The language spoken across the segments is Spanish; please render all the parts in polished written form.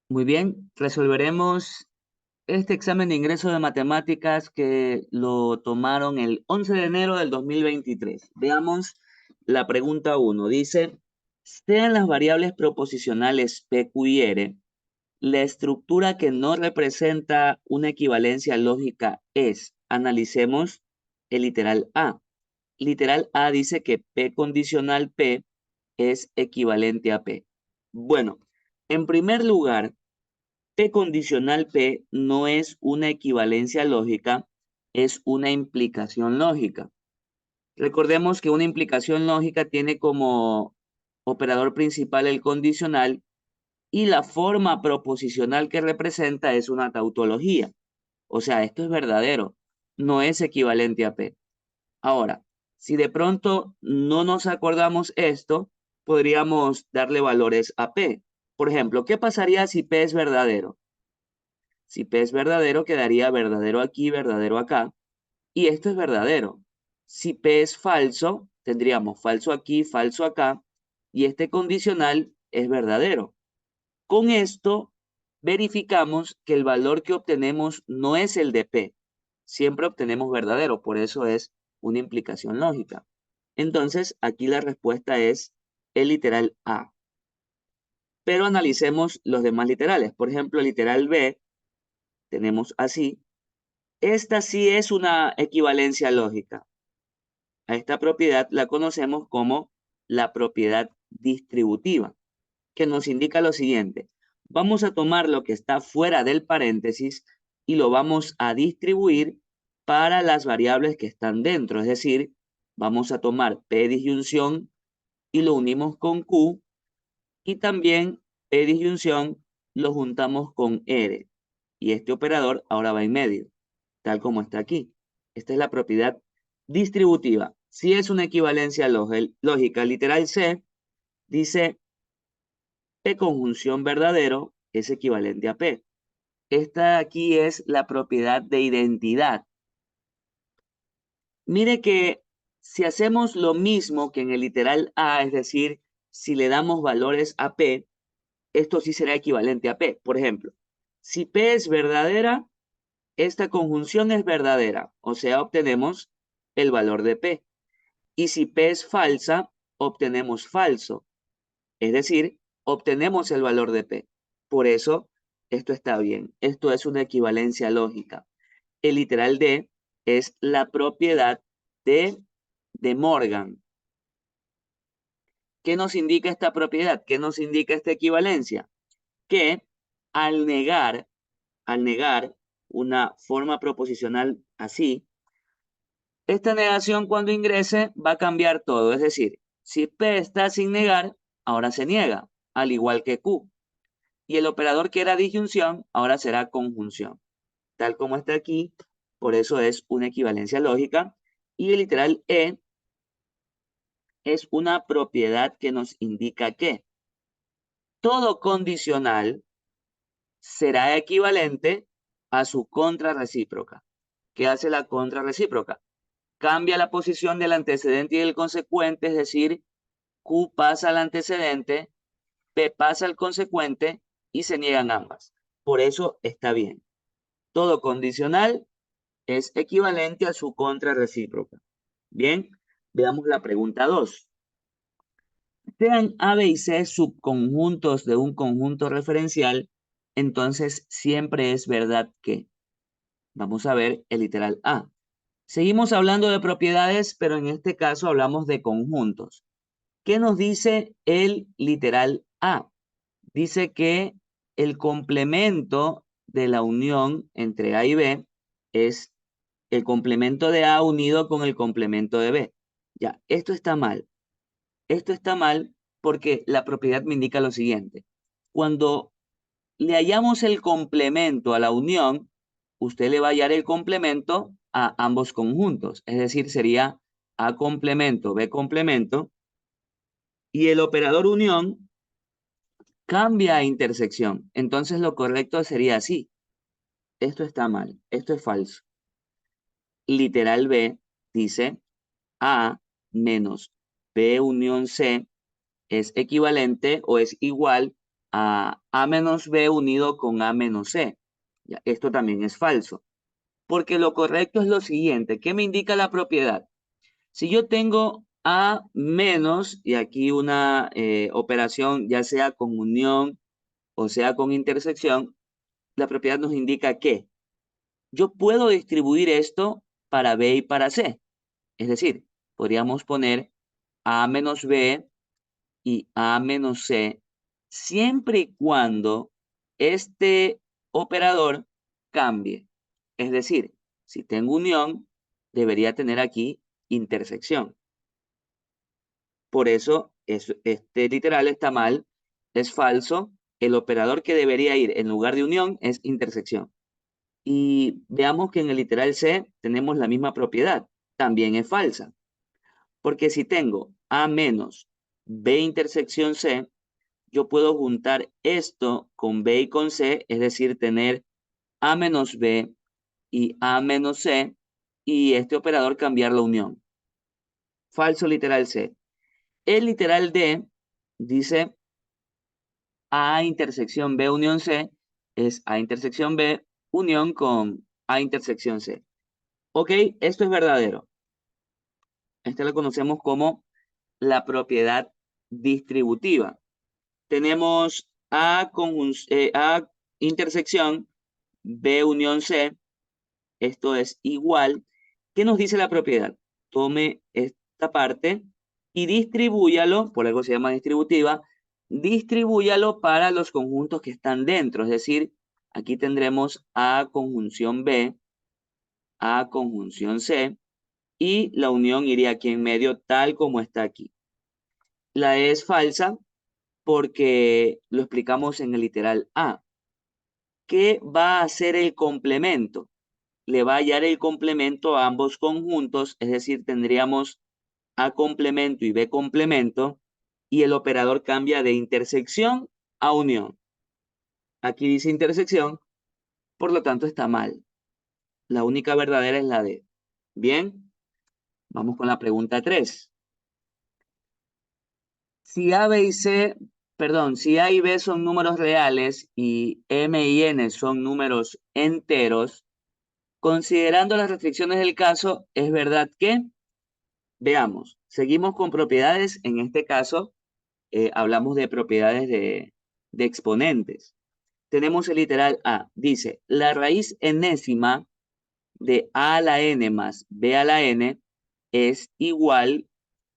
Muy bien, resolveremos este examen de ingreso de matemáticas que lo tomaron el 11 de enero del 2023. Veamos la pregunta 1. Dice, sean las variables proposicionales P, Q y R, la estructura que no representa una equivalencia lógica es, analicemos el literal A. Literal A dice que P condicional P es equivalente a P. Bueno, en primer lugar, P condicional P no es una equivalencia lógica, es una implicación lógica. Recordemos que una implicación lógica tiene como operador principal el condicional y la forma proposicional que representa es una tautología. O sea, esto es verdadero, no es equivalente a P. Ahora, si de pronto no nos acordamos esto, podríamos darle valores a P. Por ejemplo, ¿qué pasaría si P es verdadero? Si P es verdadero, quedaría verdadero aquí, verdadero acá. Y esto es verdadero. Si P es falso, tendríamos falso aquí, falso acá. Y este condicional es verdadero. Con esto, verificamos que el valor que obtenemos no es el de P. Siempre obtenemos verdadero, por eso es una implicación lógica. Entonces, aquí la respuesta es el literal A. Pero analicemos los demás literales. Por ejemplo, el literal B tenemos así. Esta sí es una equivalencia lógica. A esta propiedad la conocemos como la propiedad distributiva, que nos indica lo siguiente. Vamos a tomar lo que está fuera del paréntesis y lo vamos a distribuir para las variables que están dentro. Es decir, vamos a tomar P disyunción y lo unimos con Q y también P disyunción lo juntamos con R. Y este operador ahora va en medio, tal como está aquí. Esta es la propiedad distributiva. Si es una equivalencia lógica, literal C, dice P conjunción verdadero es equivalente a P. Esta aquí es la propiedad de identidad. Mire que si hacemos lo mismo que en el literal A, es decir, si le damos valores a P, esto sí será equivalente a P. Por ejemplo, si P es verdadera, esta conjunción es verdadera, o sea, obtenemos el valor de P. Y si P es falsa, obtenemos falso, es decir, obtenemos el valor de P. Por eso, esto está bien. Esto es una equivalencia lógica. El literal D es la propiedad de Morgan. ¿Qué nos indica esta propiedad? ¿Qué nos indica esta equivalencia? Que al negar, al negar una forma proposicional así, esta negación cuando ingrese va a cambiar todo. Es decir, si P está sin negar, ahora se niega, al igual que Q. Y el operador que era disyunción, ahora será conjunción. Tal como está aquí, por eso es una equivalencia lógica. Y el literal E es una propiedad que nos indica que todo condicional será equivalente a su contrarrecíproca. ¿Qué hace la contrarrecíproca? Cambia la posición del antecedente y del consecuente, es decir, Q pasa al antecedente, P pasa al consecuente y se niegan ambas. Por eso está bien. Todo condicional es equivalente a su contrarrecíproca. Bien, veamos la pregunta 2. Sean A, B y C subconjuntos de un conjunto referencial, entonces siempre es verdad que. Vamos a ver el literal A. Seguimos hablando de propiedades, pero en este caso hablamos de conjuntos. ¿Qué nos dice el literal A? Dice que el complemento de la unión entre A y B es el complemento de A unido con el complemento de B. Ya, esto está mal. Esto está mal porque la propiedad me indica lo siguiente. Cuando le hallamos el complemento a la unión, usted le va a hallar el complemento a ambos conjuntos. Es decir, sería A complemento, B complemento. Y el operador unión cambia a intersección. Entonces lo correcto sería así. Esto está mal. Esto es falso. Literal B dice A menos B unión C es equivalente o es igual a menos b unido con a menos c. Ya, esto también es falso, porque lo correcto es lo siguiente. ¿Qué me indica la propiedad? Si yo tengo a menos, y aquí una operación ya sea con unión o sea con intersección, la propiedad nos indica que yo puedo distribuir esto para b y para c. Es decir, podríamos poner a menos b y a menos c siempre y cuando este operador cambie. Es decir, si tengo unión, debería tener aquí intersección. Por eso este literal está mal, es falso. El operador que debería ir en lugar de unión es intersección. Y veamos que en el literal C tenemos la misma propiedad. También es falsa. Porque si tengo A menos B intersección C, yo puedo juntar esto con B y con C, es decir, tener A menos B y A menos C, y este operador cambiar la unión. Falso literal C. El literal D dice A intersección B unión C es A intersección B unión con A intersección C. Ok, esto es verdadero. Esta la conocemos como la propiedad distributiva. Tenemos A intersección B unión C. Esto es igual. ¿Qué nos dice la propiedad? Tome esta parte y distribúyalo, por algo se llama distributiva, distribúyalo para los conjuntos que están dentro. Es decir, aquí tendremos A conjunción B, A conjunción C, y la unión iría aquí en medio tal como está aquí. La E es falsa porque lo explicamos en el literal A. ¿Qué va a hacer el complemento? Le va a hallar el complemento a ambos conjuntos, es decir, tendríamos A complemento y B complemento, y el operador cambia de intersección a unión. Aquí dice intersección, por lo tanto está mal. La única verdadera es la D. Bien, vamos con la pregunta 3. Si A, B y C, perdón, si A y B son números reales y M y N son números enteros, considerando las restricciones del caso, es verdad que, veamos, seguimos con propiedades, en este caso hablamos de propiedades de exponentes. Tenemos el literal A, dice, la raíz enésima de A a la N más B a la N es igual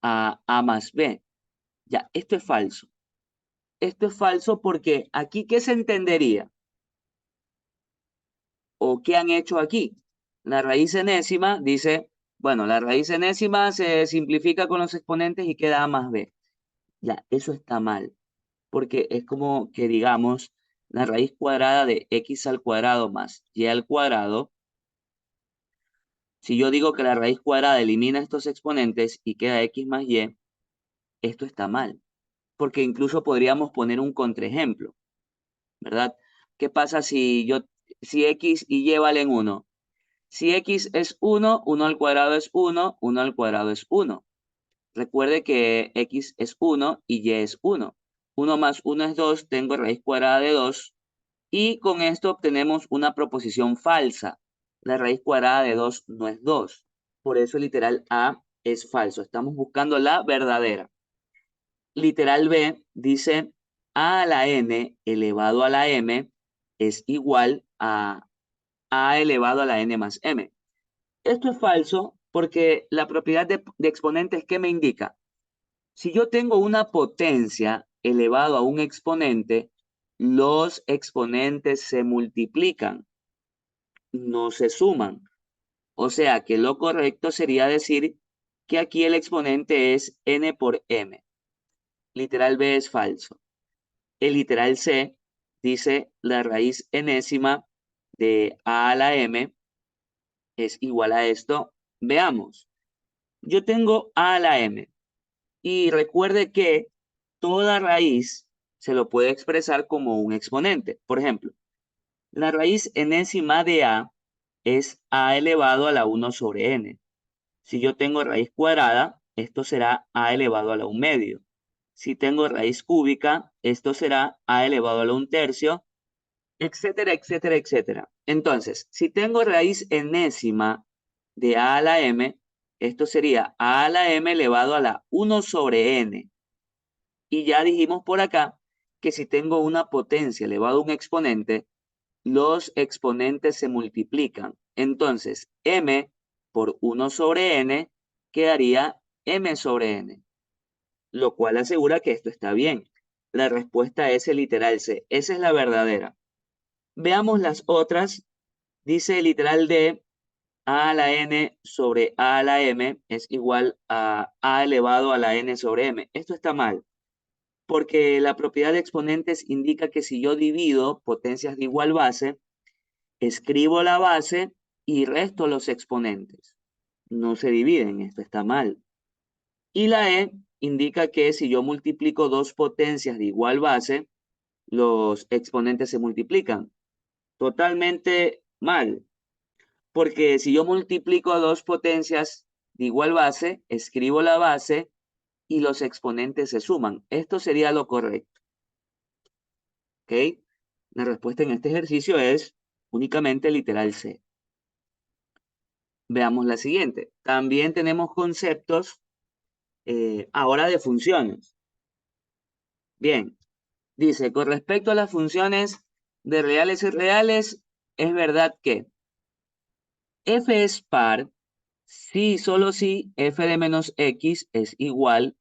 a A más B. Ya, esto es falso. Esto es falso porque aquí, ¿qué se entendería? ¿O qué han hecho aquí? La raíz enésima dice, bueno, la raíz enésima se simplifica con los exponentes y queda A más B. Ya, eso está mal, porque es como que digamos, la raíz cuadrada de x al cuadrado más y al cuadrado, si yo digo que la raíz cuadrada elimina estos exponentes y queda x más y, esto está mal, porque incluso podríamos poner un contraejemplo, ¿verdad? ¿Qué pasa si x y y valen 1? Si x es 1, 1 al cuadrado es 1, 1 al cuadrado es 1. Recuerde que x es 1 y y es 1. 1 más 1 es 2, tengo raíz cuadrada de 2. Y con esto obtenemos una proposición falsa. La raíz cuadrada de 2 no es 2. Por eso el literal A es falso. Estamos buscando la verdadera. Literal B dice A a la N elevado a la M es igual a A elevado a la N más M. Esto es falso porque la propiedad de exponentes, ¿qué me indica? Si yo tengo una potencia elevado a un exponente, los exponentes se multiplican, no se suman. O sea que lo correcto sería decir que aquí el exponente es n por m. Literal B es falso. El literal C dice la raíz enésima de a la m es igual a esto. Veamos. Yo tengo a la m. Y recuerde que toda raíz se lo puede expresar como un exponente. Por ejemplo, la raíz enésima de a es a elevado a la 1 sobre n. Si yo tengo raíz cuadrada, esto será a elevado a la 1 medio. Si tengo raíz cúbica, esto será a elevado a la 1/3, etcétera, etcétera, etcétera. Entonces, si tengo raíz enésima de a a la m, esto sería a la m elevado a la 1 sobre n. Y ya dijimos por acá que si tengo una potencia elevada a un exponente, los exponentes se multiplican. Entonces, m por 1 sobre n quedaría m sobre n, lo cual asegura que esto está bien. La respuesta es el literal C. Esa es la verdadera. Veamos las otras. Dice el literal D, a a la n sobre a a la m es igual a elevado a la n sobre m. Esto está mal, porque la propiedad de exponentes indica que si yo divido potencias de igual base, escribo la base y resto los exponentes. No se dividen, esto está mal. Y la E indica que si yo multiplico dos potencias de igual base, los exponentes se multiplican. Totalmente mal, porque si yo multiplico dos potencias de igual base, escribo la base y los exponentes se suman. Esto sería lo correcto. ¿Ok? La respuesta en este ejercicio es únicamente literal C. Veamos la siguiente. También tenemos conceptos ahora de funciones. Bien, dice, con respecto a las funciones de reales y reales, es verdad que f es par si y solo si f de menos x es igual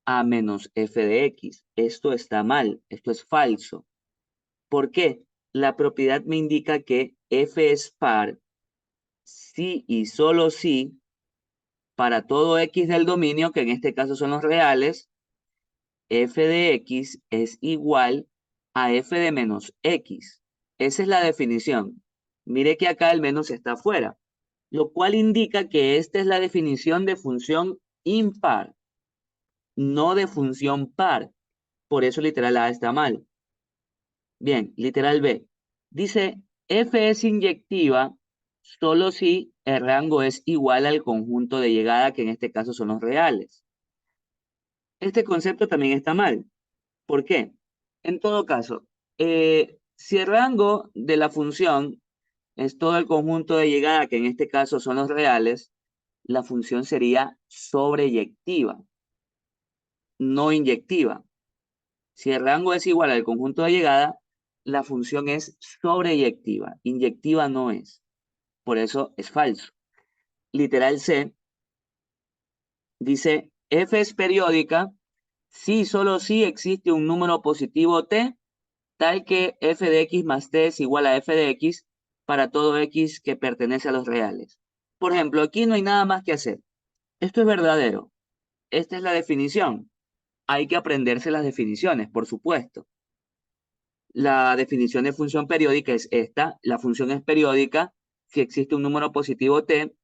a menos f de x. Esto está mal, esto es falso. ¿Por qué? La propiedad me indica que f es par si y solo si para todo x del dominio, que en este caso son los reales, f de x es igual a f de menos x. Esa es la definición. Mire que acá el menos está afuera, lo cual indica que esta es la definición de función impar, no de función par. Por eso literal A está mal. Bien, literal B. Dice, f es inyectiva solo si el rango es igual al conjunto de llegada, que en este caso son los reales. Este concepto también está mal. ¿Por qué? En todo caso, si el rango de la función es todo el conjunto de llegada, que en este caso son los reales, la función sería sobreyectiva, no inyectiva. Si el rango es igual al conjunto de llegada, la función es sobreyectiva, inyectiva no es. Por eso es falso. Literal C dice, f es periódica si solo si existe un número positivo t tal que f de x más t es igual a f de x para todo x que pertenece a los reales. Por ejemplo, aquí no hay nada más que hacer. Esto es verdadero. Esta es la definición. Hay que aprenderse las definiciones, por supuesto. La definición de función periódica es esta. La función es periódica si existe un número positivo t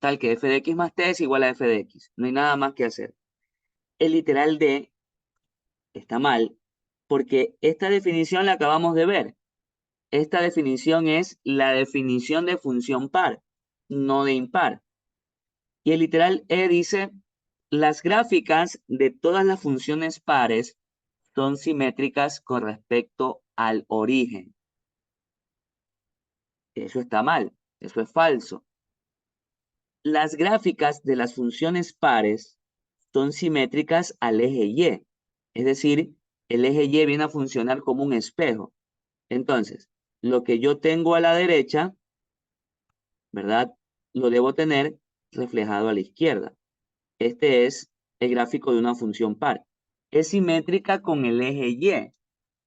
tal que f de x más t es igual a f de x. No hay nada más que hacer. El literal D está mal porque esta definición la acabamos de ver. Esta definición es la definición de función par, no de impar. Y el literal E dice, las gráficas de todas las funciones pares son simétricas con respecto al origen. Eso está mal, eso es falso. Las gráficas de las funciones pares son simétricas al eje Y. Es decir, el eje Y viene a funcionar como un espejo. Entonces, lo que yo tengo a la derecha, ¿verdad? Lo debo tener reflejado a la izquierda. Este es el gráfico de una función par. Es simétrica con el eje Y.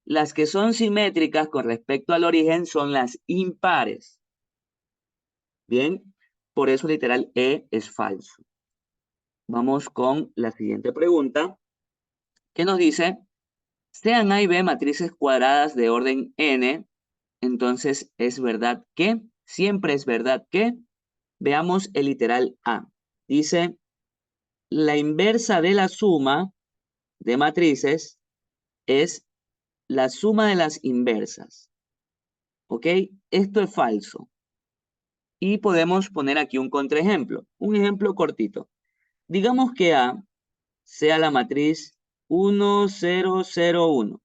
Las que son simétricas con respecto al origen son las impares. Bien, por eso literal E es falso. Vamos con la siguiente pregunta, que nos dice, sean A y B matrices cuadradas de orden n, entonces es verdad que, siempre es verdad que, veamos el literal A. Dice, la inversa de la suma de matrices es la suma de las inversas. ¿Ok? Esto es falso. Y podemos poner aquí un contraejemplo, un ejemplo cortito. Digamos que A sea la matriz 1, 0, 0, 1.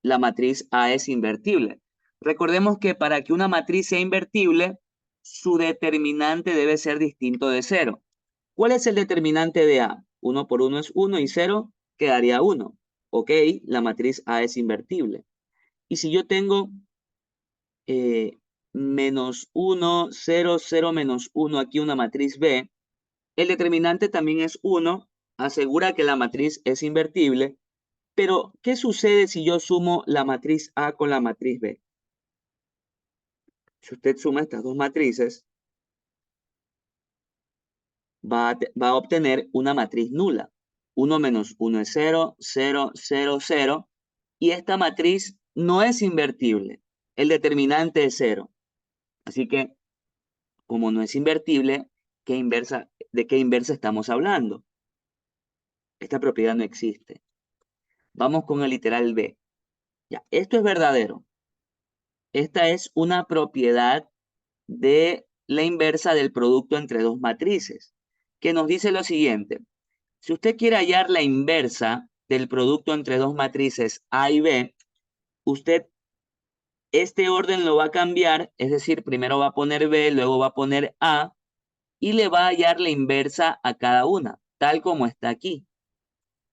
La matriz A es invertible. Recordemos que para que una matriz sea invertible, su determinante debe ser distinto de 0. ¿Cuál es el determinante de A? 1 por 1 es 1 y 0 quedaría 1. Ok, la matriz A es invertible. Y si yo tengo menos 1, 0, 0, menos 1, aquí una matriz B, el determinante también es 1, asegura que la matriz es invertible, pero ¿qué sucede si yo sumo la matriz A con la matriz B? Si usted suma estas dos matrices, va a obtener una matriz nula. 1 menos 1 es 0, 0, 0, 0, y esta matriz no es invertible. El determinante es 0. Así que, como no es invertible, ¿de qué inversa estamos hablando? Esta propiedad no existe. Vamos con el literal B. Ya, esto es verdadero. Esta es una propiedad de la inversa del producto entre dos matrices, que nos dice lo siguiente. Si usted quiere hallar la inversa del producto entre dos matrices A y B, usted este orden lo va a cambiar, es decir, primero va a poner B, luego va a poner A, y le va a hallar la inversa a cada una, tal como está aquí.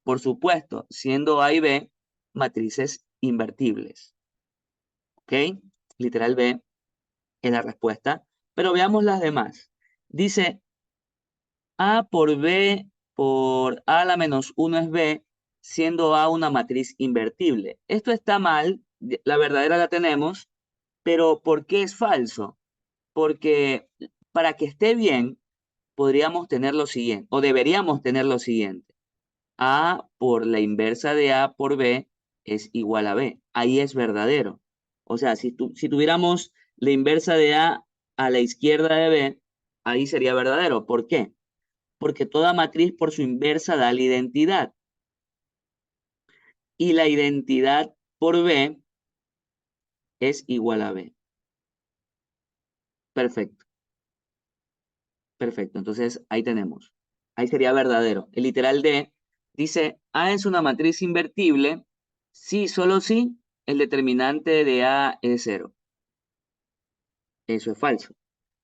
Por supuesto, siendo A y B matrices invertibles. ¿Ok? Literal B es la respuesta. Pero veamos las demás. Dice A por B por A a la menos 1 es B, siendo A una matriz invertible. Esto está mal, la verdadera la tenemos, pero ¿por qué es falso? Porque para que esté bien, podríamos tener lo siguiente, o deberíamos tener lo siguiente. A por la inversa de A por B es igual a B. Ahí es verdadero. O sea, si tuviéramos la inversa de A la izquierda de B, ahí sería verdadero. ¿Por qué? Porque toda matriz por su inversa da la identidad. Y la identidad por B es igual a B. Perfecto, perfecto. Entonces ahí tenemos. Ahí sería verdadero. El literal D dice A es una matriz invertible si, solo si, el determinante de A es 0. Eso es falso.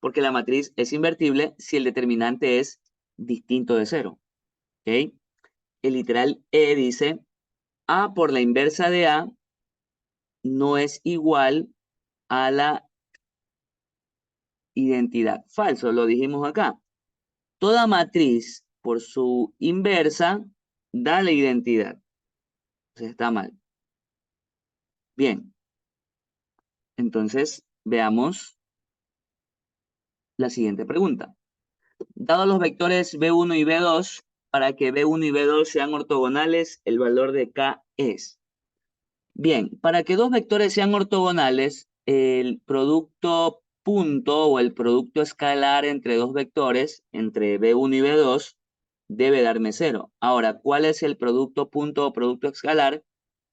Porque la matriz es invertible si el determinante es distinto de 0. ¿Ok? El literal E dice A por la inversa de A no es igual a la identidad. Falso, lo dijimos acá. Toda matriz por su inversa da la identidad. Entonces está mal. Bien, entonces veamos la siguiente pregunta. Dados los vectores B1 y B2, para que B1 y B2 sean ortogonales, el valor de K es. Bien, para que dos vectores sean ortogonales, el producto punto o el producto escalar entre dos vectores, entre B1 y B2, debe darme 0. Ahora, ¿cuál es el producto punto o producto escalar?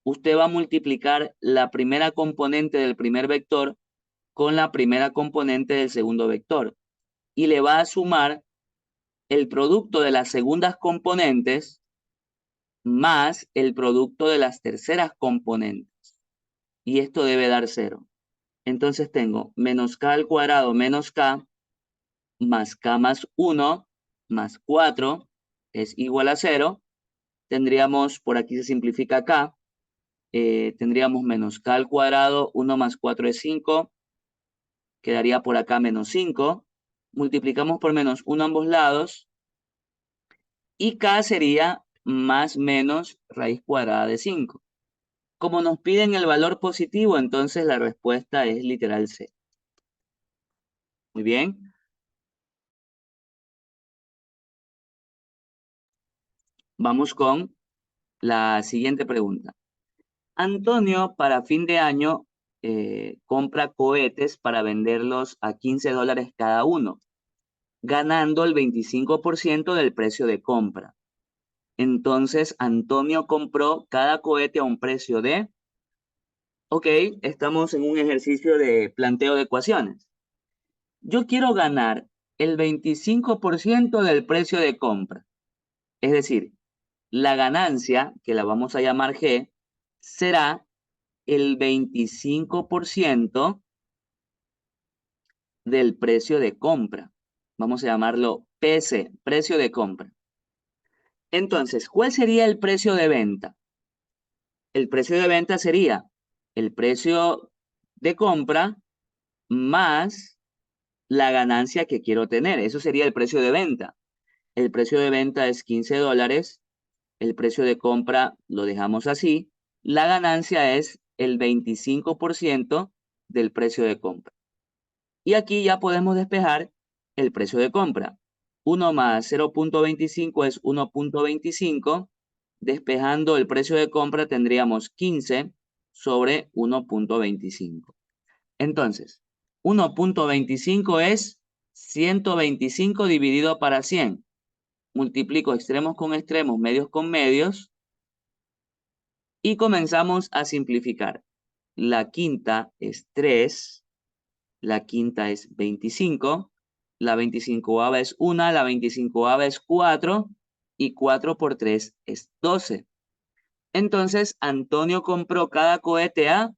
Usted va a multiplicar la primera componente del primer vector con la primera componente del segundo vector y le va a sumar el producto de las segundas componentes más el producto de las terceras componentes. Y esto debe dar 0. Entonces tengo menos k al cuadrado menos k más k más 1 más 4 es igual a 0. Tendríamos, por aquí se simplifica k, tendríamos menos k al cuadrado, 1 más 4 es 5, quedaría por acá menos 5. Multiplicamos por menos 1 a ambos lados y k sería más menos raíz cuadrada de 5. Como nos piden el valor positivo, entonces la respuesta es literal C. Muy bien. Vamos con la siguiente pregunta. Antonio, para fin de año, compra cohetes para venderlos a $15 cada uno, ganando el 25% del precio de compra. Entonces, Antonio compró cada cohete a un precio de... Ok, estamos en un ejercicio de planteo de ecuaciones. Yo quiero ganar el 25% del precio de compra. Es decir, la ganancia, que la vamos a llamar G, será el 25% del precio de compra. Vamos a llamarlo PC, precio de compra. Entonces, ¿cuál sería el precio de venta? El precio de venta sería el precio de compra más la ganancia que quiero tener. Eso sería el precio de venta. El precio de venta es $15. El precio de compra lo dejamos así. La ganancia es el 25% del precio de compra. Y aquí ya podemos despejar el precio de compra. 1 más 0.25 es 1.25. Despejando el precio de compra tendríamos 15 sobre 1.25. Entonces, 1.25 es 125 dividido para 100. Multiplico extremos con extremos, medios con medios, y comenzamos a simplificar. La quinta es 3, la quinta es 25, la 25ava es 1, la 25ava es 4, y 4 por 3 es 12. Entonces, Antonio compró cada cohete a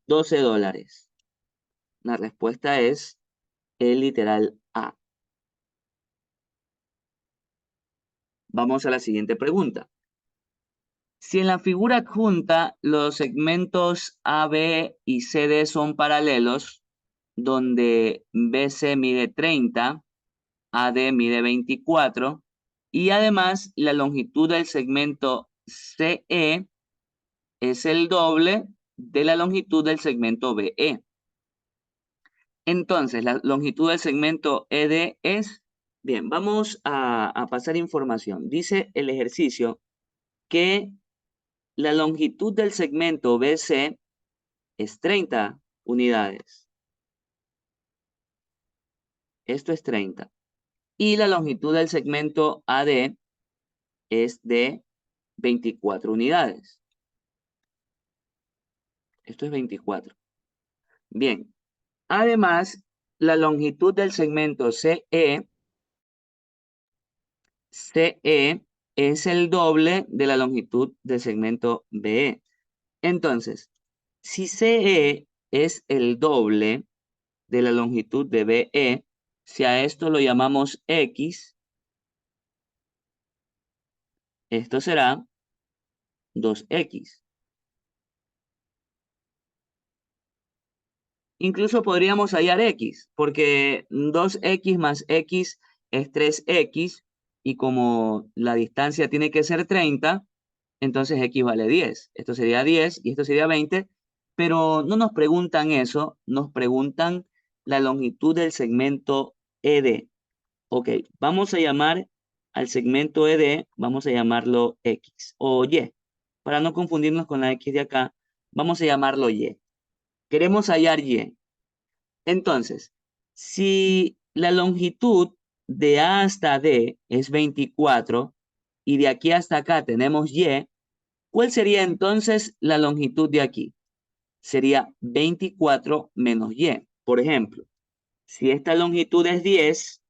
$12. La respuesta es el literal A. Vamos a la siguiente pregunta. Si en la figura adjunta los segmentos AB y CD son paralelos, donde BC mide 30, AD mide 24, y además la longitud del segmento CE es el doble de la longitud del segmento BE. Entonces, la longitud del segmento ED es... Bien, vamos a pasar información. Dice el ejercicio que la longitud del segmento BC es 30 unidades. Esto es 30. Y la longitud del segmento AD es de 24 unidades. Esto es 24. Bien. Además, la longitud del segmento CE es el doble de la longitud del segmento BE. Entonces, si CE es el doble de la longitud de BE, si a esto lo llamamos X, esto será 2X. Incluso podríamos hallar X, porque 2X más X es 3X, y como la distancia tiene que ser 30, entonces X vale 10. Esto sería 10 y esto sería 20, pero no nos preguntan eso, nos preguntan la longitud del segmento ED. Ok, vamos a llamar al segmento ED, vamos a llamarlo X o Y. Para no confundirnos con la X de acá, vamos a llamarlo Y. Queremos hallar Y. Entonces, si la longitud de A hasta D es 24 y de aquí hasta acá tenemos Y, ¿cuál sería entonces la longitud de aquí? Sería 24 menos Y. Por ejemplo, si esta longitud es 10,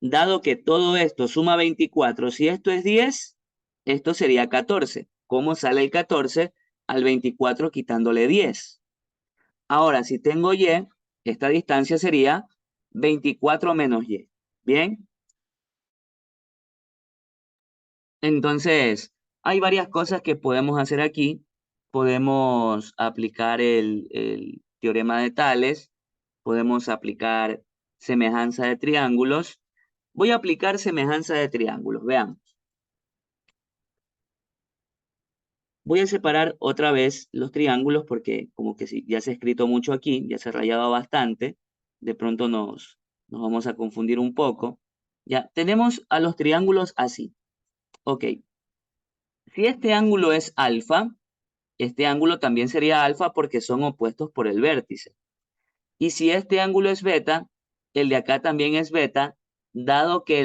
dado que todo esto suma 24, si esto es 10, esto sería 14. ¿Cómo sale el 14 al 24 quitándole 10? Ahora, si tengo Y, esta distancia sería 24 menos Y. ¿Bien? Entonces, hay varias cosas que podemos hacer aquí. Podemos aplicar el teorema de Tales, podemos aplicar semejanza de triángulos. Voy a aplicar semejanza de triángulos, veamos. Voy a separar otra vez los triángulos porque como que ya se ha escrito mucho aquí, ya se ha rayado bastante, de pronto nos vamos a confundir un poco. Ya, tenemos a los triángulos así. Ok, si este ángulo es alfa, este ángulo también sería alfa porque son opuestos por el vértice. Y si este ángulo es beta, el de acá también es beta, dado que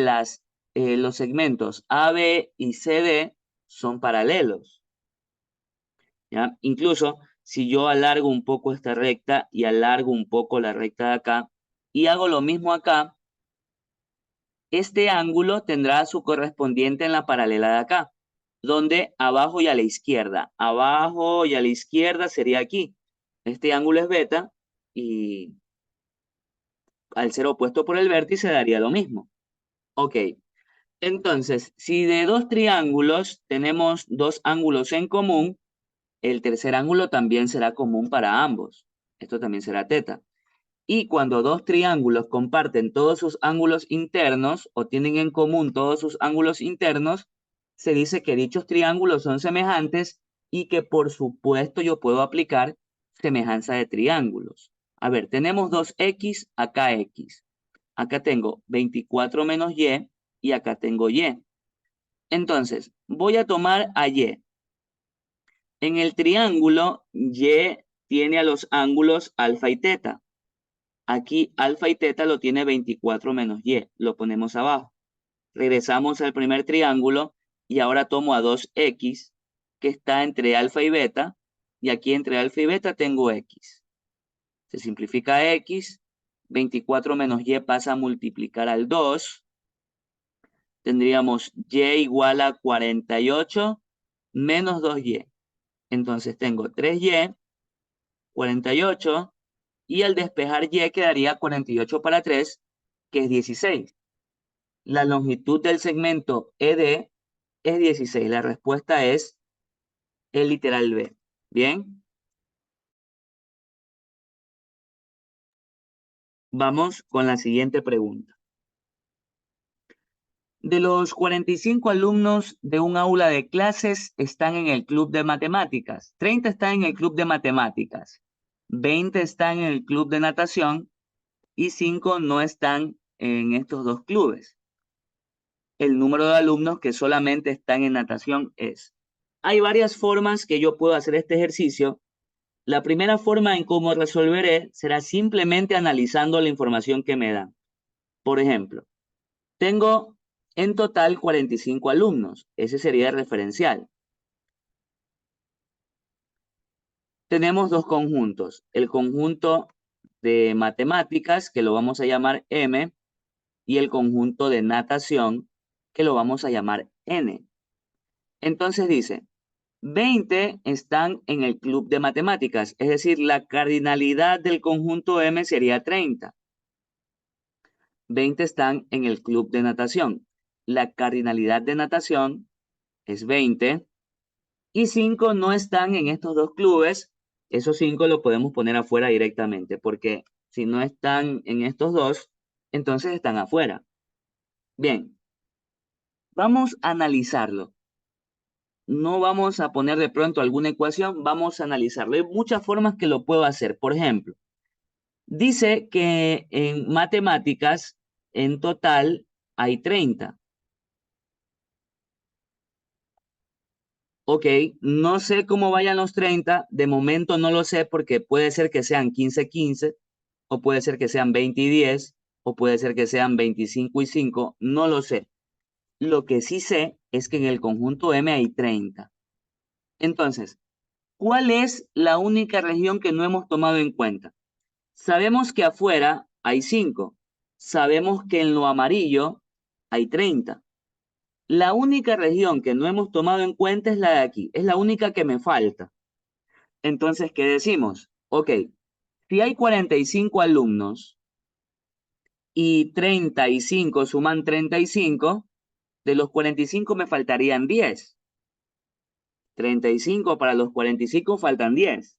los segmentos AB y CD son paralelos. ¿Ya? Incluso si yo alargo un poco esta recta y alargo un poco la recta de acá y hago lo mismo acá, este ángulo tendrá su correspondiente en la paralela de acá, donde abajo y a la izquierda. Abajo y a la izquierda sería aquí. Este ángulo es beta y al ser opuesto por el vértice daría lo mismo. Ok, entonces, si de dos triángulos tenemos dos ángulos en común, el tercer ángulo también será común para ambos. Esto también será teta. Y cuando dos triángulos comparten todos sus ángulos internos o tienen en común todos sus ángulos internos, se dice que dichos triángulos son semejantes y que por supuesto yo puedo aplicar semejanza de triángulos. A ver, tenemos 2x, acá x. Acá tengo 24 menos y acá tengo y. Entonces, voy a tomar a y. En el triángulo, y tiene a los ángulos alfa y teta. Aquí alfa y teta lo tiene 24 menos y. Lo ponemos abajo. Regresamos al primer triángulo y ahora tomo a 2x, que está entre alfa y beta. Y aquí entre alfa y beta tengo x. Se simplifica x. 24 menos y pasa a multiplicar al 2. Tendríamos y igual a 48 menos 2y. Entonces tengo 3y, 48, y al despejar y quedaría 48 para 3, que es 16. La longitud del segmento ED es 16. La respuesta es el literal B. Bien, vamos con la siguiente pregunta. De los 45 alumnos de un aula de clases están en el club de matemáticas. 30 están en el club de matemáticas. 20 están en el club de natación y 5 no están en estos dos clubes. El número de alumnos que solamente están en natación es. Hay varias formas que yo puedo hacer este ejercicio. La primera forma en cómo resolveré será simplemente analizando la información que me dan. Por ejemplo, tengo en total 45 alumnos. Ese sería el referencial. Tenemos dos conjuntos. El conjunto de matemáticas, que lo vamos a llamar M, y el conjunto de natación, que lo vamos a llamar N. Entonces dice, 20 están en el club de matemáticas, es decir, la cardinalidad del conjunto M sería 30. 20 están en el club de natación. La cardinalidad de natación es 20. Y 5 no están en estos dos clubes. Esos 5 lo podemos poner afuera directamente, porque si no están en estos dos, entonces están afuera. Bien, vamos a analizarlo. No vamos a poner de pronto alguna ecuación, vamos a analizarlo. Hay muchas formas que lo puedo hacer. Por ejemplo, dice que en matemáticas en total hay 30. Ok, no sé cómo vayan los 30, de momento no lo sé porque puede ser que sean 15-15, o puede ser que sean 20-10, o puede ser que sean 25-5, no lo sé. Lo que sí sé es que en el conjunto M hay 30. Entonces, ¿cuál es la única región que no hemos tomado en cuenta? Sabemos que afuera hay 5. Sabemos que en lo amarillo hay 30. La única región que no hemos tomado en cuenta es la de aquí. Es la única que me falta. Entonces, ¿qué decimos? Ok, si hay 45 alumnos y 35 suman 35, de los 45 me faltarían 10. 35 para los 45 faltan 10.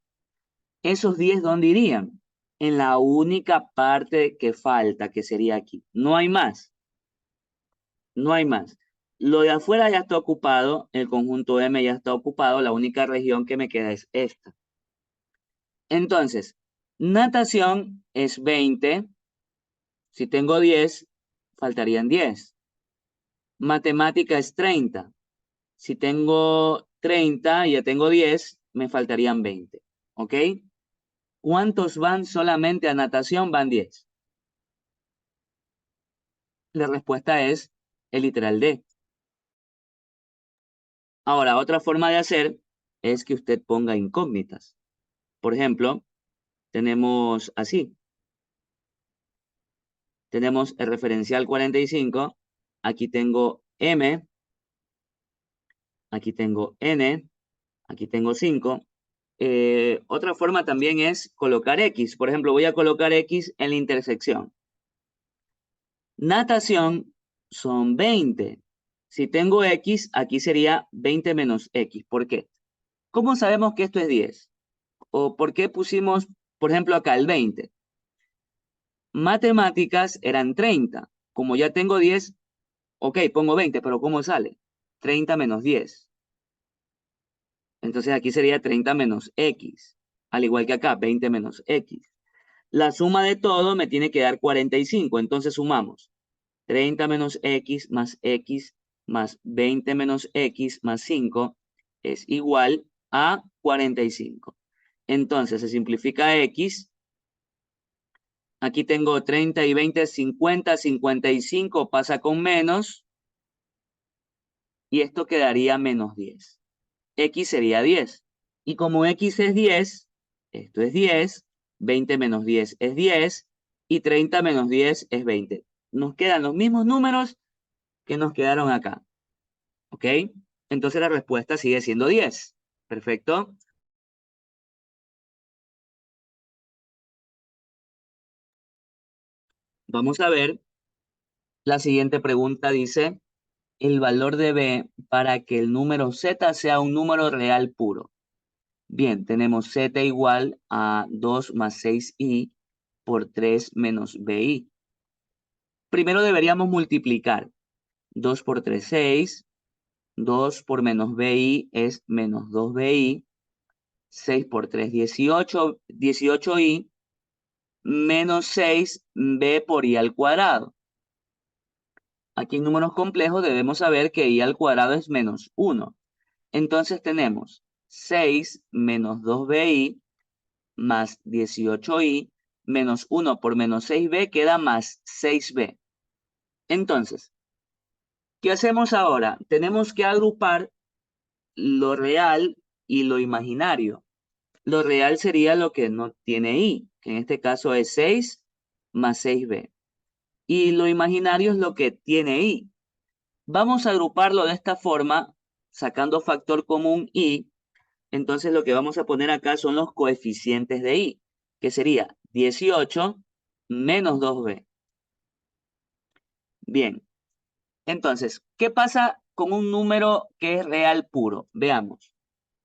¿Esos 10 dónde irían? En la única parte que falta, que sería aquí. No hay más. No hay más. Lo de afuera ya está ocupado, el conjunto M ya está ocupado, la única región que me queda es esta. Entonces, natación es 20. Si tengo 10, faltarían 10. Matemática es 30. Si tengo 30 y ya tengo 10, me faltarían 20. ¿Ok? ¿Cuántos van solamente a natación? Van 10. La respuesta es el literal D. Ahora, otra forma de hacer es que usted ponga incógnitas. Por ejemplo, tenemos así. Tenemos el referencial 45 aquí tengo m, aquí tengo n, aquí tengo 5. Otra forma también es colocar x. Por ejemplo, voy a colocar x en la intersección. Natación son 20. Si tengo x, aquí sería 20 menos x. ¿Por qué? ¿Cómo sabemos que esto es 10? ¿O por qué pusimos, por ejemplo, acá el 20? Matemáticas eran 30. Como ya tengo 10, ok, pongo 20, pero ¿cómo sale? 30 menos 10. Entonces aquí sería 30 menos x. Al igual que acá, 20 menos x. La suma de todo me tiene que dar 45. Entonces sumamos 30 menos x más 20 menos x más 5 es igual a 45. Entonces se simplifica x. Aquí tengo 30 y 20, 50, 55 pasa con menos y esto quedaría menos 10. X sería 10. Y como X es 10, esto es 10, 20 menos 10 es 10 y 30 menos 10 es 20. Nos quedan los mismos números que nos quedaron acá. ¿Ok? Entonces la respuesta sigue siendo 10. Perfecto. Vamos a ver. La siguiente pregunta dice, el valor de b para que el número z sea un número real puro. Bien, tenemos z igual a 2 más 6i por 3 menos bi. Primero deberíamos multiplicar. 2 por 3, 6. 2 por menos bi es menos 2bi. 6 por 3, 18. 18i menos 6b por i al cuadrado. Aquí en números complejos debemos saber que i al cuadrado es menos 1. Entonces tenemos 6 menos 2bi más 18i menos 1 por menos 6b queda más 6b. Entonces, ¿qué hacemos ahora? Tenemos que agrupar lo real y lo imaginario. Lo real sería lo que no tiene i, que en este caso es 6 más 6b. Y lo imaginario es lo que tiene i. Vamos a agruparlo de esta forma, sacando factor común i. Entonces lo que vamos a poner acá son los coeficientes de i, que sería 18 menos 2b. Bien, entonces, ¿qué pasa con un número que es real puro? Veamos.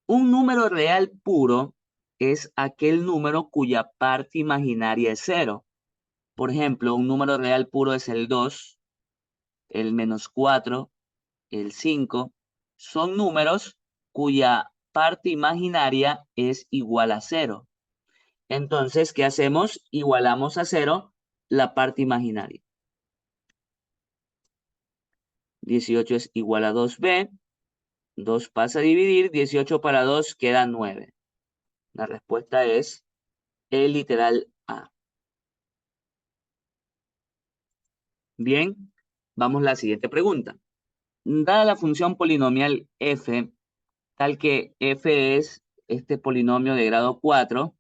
Un número real puro es aquel número cuya parte imaginaria es cero. Por ejemplo, un número real puro es el 2, el menos 4, el 5. Son números cuya parte imaginaria es igual a cero. Entonces, ¿qué hacemos? Igualamos a cero la parte imaginaria. 18 es igual a 2b. 2 pasa a dividir. 18 para 2 queda 9. La respuesta es el literal A. Bien, vamos a la siguiente pregunta. Dada la función polinomial f, tal que f es este polinomio de grado 4,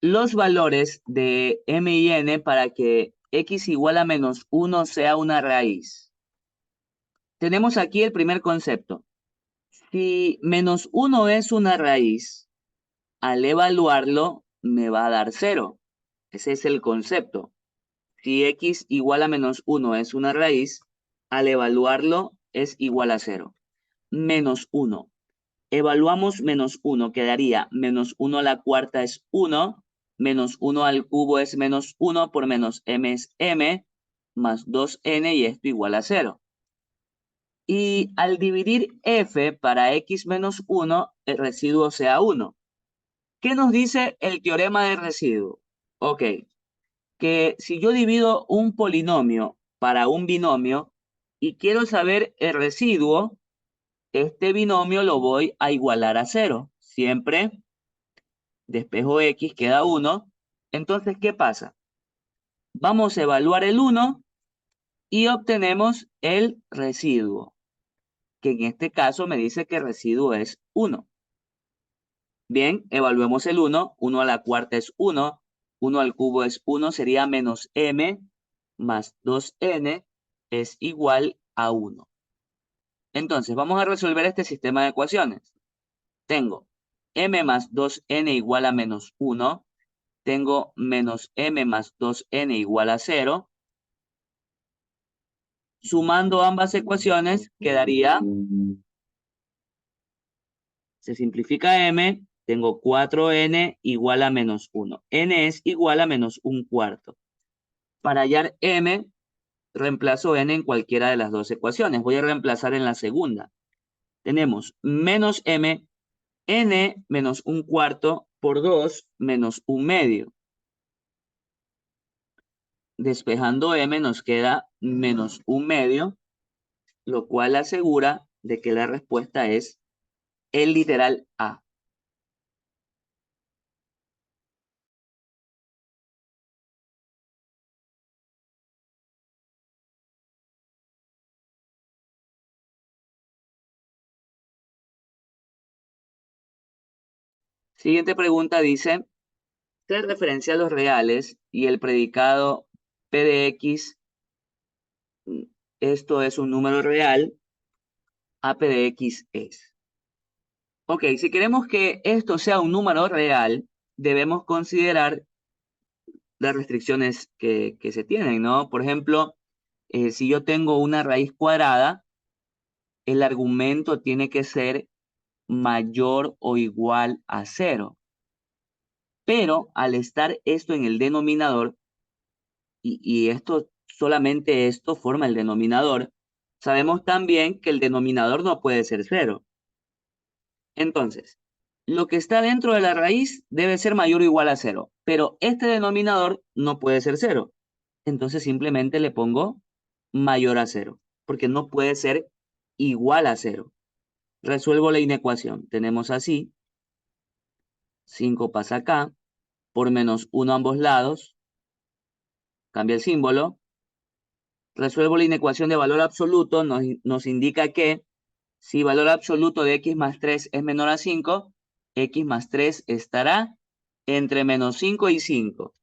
los valores de m y n para que x igual a menos 1 sea una raíz. Tenemos aquí el primer concepto. Si menos 1 es una raíz, al evaluarlo me va a dar 0. Ese es el concepto. Si x igual a menos 1 es una raíz, al evaluarlo es igual a 0. Menos 1. Evaluamos menos 1, quedaría menos 1 a la cuarta es 1, menos 1 al cubo es menos 1 por menos m es m, más 2n y esto igual a 0. Y al dividir f para x menos 1, el residuo sea 1. ¿Qué nos dice el teorema de residuo? Ok, que si yo divido un polinomio para un binomio y quiero saber el residuo, este binomio lo voy a igualar a 0. Siempre despejo x queda 1. Entonces, ¿qué pasa? Vamos a evaluar el 1 y obtenemos el residuo, que en este caso me dice que el residuo es 1. Bien, evaluemos el 1. 1 a la cuarta es 1. 1 al cubo es 1, sería menos m más 2n es igual a 1. Entonces, vamos a resolver este sistema de ecuaciones. Tengo m más 2n igual a menos 1. Tengo menos m más 2n igual a 0. Sumando ambas ecuaciones, quedaría, se simplifica m, tengo 4n igual a menos 1. N es igual a menos 1/4. Para hallar m, reemplazo n en cualquiera de las dos ecuaciones. Voy a reemplazar en la segunda. Tenemos menos m, n menos 1/4 por 2 menos 1/2. Despejando m nos queda menos 1/2, lo cual asegura de que la respuesta es el literal A. Siguiente pregunta dice, se referencia a los reales y el predicado P de X, esto es un número real, A P de X es. Ok, si queremos que esto sea un número real, debemos considerar las restricciones que se tienen, ¿no? Por ejemplo, si yo tengo una raíz cuadrada, el argumento tiene que ser mayor o igual a 0. Pero al estar esto en el denominador, y esto, solamente esto forma el denominador, sabemos también que el denominador no puede ser 0. Entonces, lo que está dentro de la raíz debe ser mayor o igual a 0, pero este denominador no puede ser 0. Entonces simplemente le pongo mayor a 0, porque no puede ser igual a 0. Resuelvo la inecuación. Tenemos así, 5 pasa acá, por menos 1 a ambos lados, cambia el símbolo. Resuelvo la inecuación de valor absoluto, nos indica que si valor absoluto de x más 3 es menor a 5, x más 3 estará entre menos 5 y 5.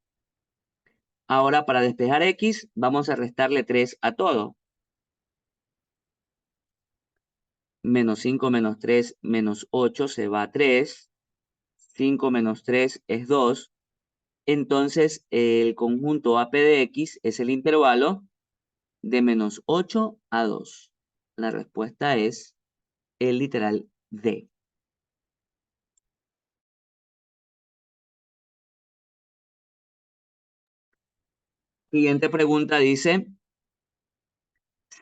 Ahora, para despejar x, vamos a restarle 3 a todo. Menos 5 menos 3 menos 8 se va a 3. 5 menos 3 es 2. Entonces, el conjunto AP de x es el intervalo de menos 8 a 2. La respuesta es el literal D. Siguiente pregunta dice,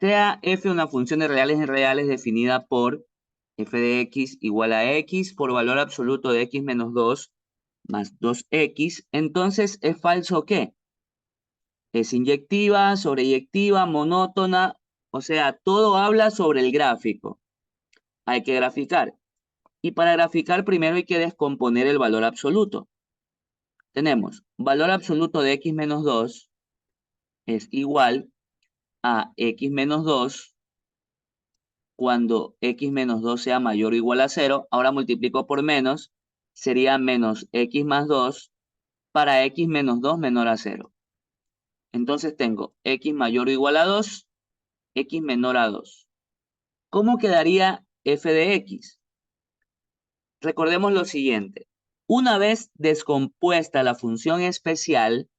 sea f una función de reales en reales definida por f de x igual a x por valor absoluto de x menos 2 más 2x, entonces ¿es falso qué? Es inyectiva, sobreyectiva, monótona, o sea, todo habla sobre el gráfico. Hay que graficar. Y para graficar primero hay que descomponer el valor absoluto. Tenemos valor absoluto de x menos 2 es igual a x menos 2 cuando x menos 2 sea mayor o igual a 0. Ahora multiplico por menos, sería menos x más 2 para x menos 2 menor a 0. Entonces tengo x mayor o igual a 2, x menor a 2. ¿Cómo quedaría f de x? Recordemos lo siguiente. Una vez descompuesta la función especial,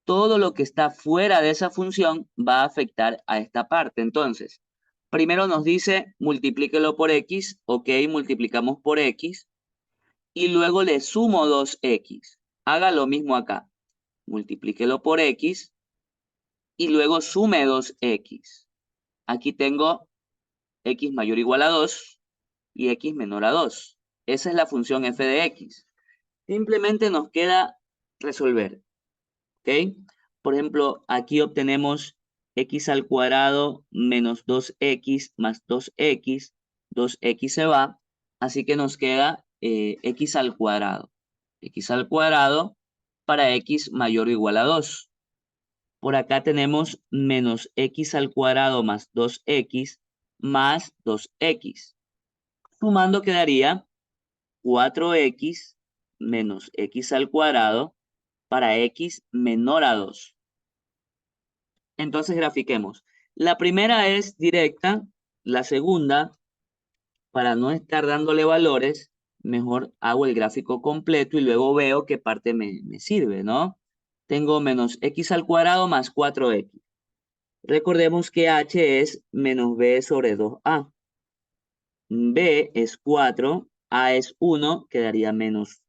todo lo que está fuera de esa función va a afectar a esta parte. Entonces, primero nos dice multiplíquelo por x. Ok, multiplicamos por x. Y luego le sumo 2x. Haga lo mismo acá. Multiplíquelo por x. Y luego sume 2x. Aquí tengo x mayor o igual a 2 y x menor a 2. Esa es la función f de x. Simplemente nos queda resolver. ¿Ok? Por ejemplo, aquí obtenemos x al cuadrado menos 2x más 2x. 2x se va, así que nos queda x al cuadrado. X al cuadrado para x mayor o igual a 2. Por acá tenemos menos x al cuadrado más 2x más 2x. Sumando quedaría 4x menos x al cuadrado para x menor a 2. Entonces grafiquemos. La primera es directa, la segunda, para no estar dándole valores, mejor hago el gráfico completo y luego veo qué parte me sirve, ¿no? Tengo menos x al cuadrado más 4x. Recordemos que h es menos b sobre 2a. B es 4, A es 1, quedaría menos.